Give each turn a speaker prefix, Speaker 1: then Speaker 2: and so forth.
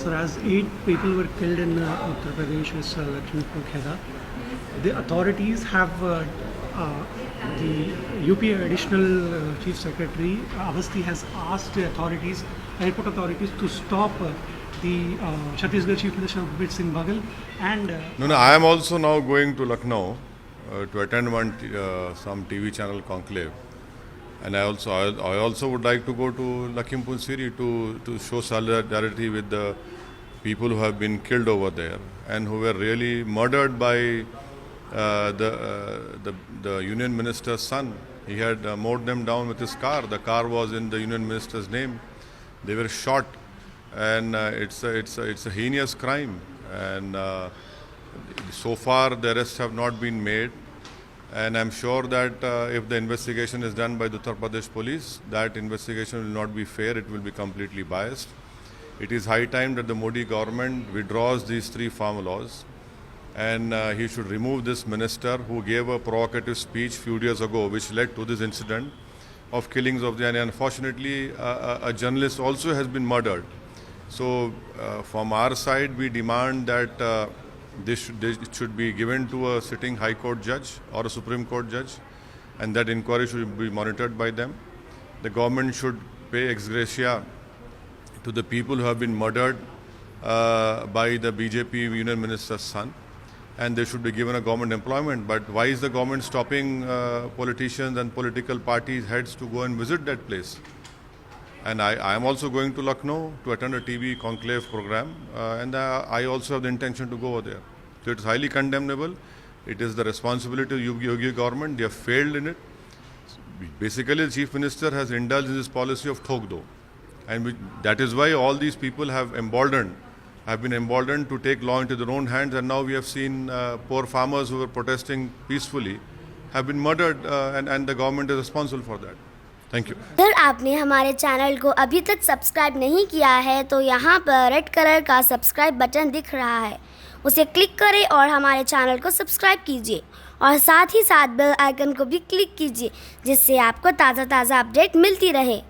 Speaker 1: So as 8 people were killed in Uttar Pradesh's Lakshmipur Kheda, the authorities have the UP additional Chief Secretary Avasthi has asked the authorities, airport authorities, to stop the Chhattisgarh Chief Minister Bhupet Singh Baghel and
Speaker 2: No, I am also now going to Lucknow to attend some TV channel conclave, and I also would like to go to Lakhimpur Kheri to show solidarity with the people who have been killed over there and who were really murdered by the Union Minister's son. He had mowed them down with his car. The car was in the Union Minister's name. They were shot, and it's a heinous crime. And so far, the arrests have not been made. And I'm sure that if the investigation is done by the Uttar Pradesh police, that investigation will not be fair. It will be completely biased. It is high time that the Modi government withdraws these 3 farm laws, and he should remove this minister who gave a provocative speech few days ago, which led to this incident of killings of the. And unfortunately, a journalist also has been murdered. So, from our side, we demand that this should be given to a sitting High Court judge or a Supreme Court judge, and that inquiry should be monitored by them. The government should pay ex gratia to the people who have been murdered by the BJP Union Minister's son, and they should be given a government employment. But why is the government stopping politicians and political parties' heads to go and visit that place? And I am also going to Lucknow to attend a TV conclave program, and I also have the intention to go over there. So it is highly condemnable. It is the responsibility of Yogi government. They have failed in it. Basically, the Chief Minister has indulged in this policy of Thok Do. And that is why all these people have been emboldened to take law into their own hands. And now we have seen poor farmers who were protesting peacefully have been murdered, and the government is responsible for that. Thank you.
Speaker 3: अगर आपने हमारे channel को अभी तक subscribe नहीं किया है तो यहाँ पर रेड कलर का सब्सक्राइब बटन दिख रहा है, उसे क्लिक करें और हमारे चैनल को सब्सक्राइब कीजिए और साथ ही साथ बेल आइकन को भी क्लिक कीजिए, जिससे आपको ताज़ा अपडेट मिलती रहे।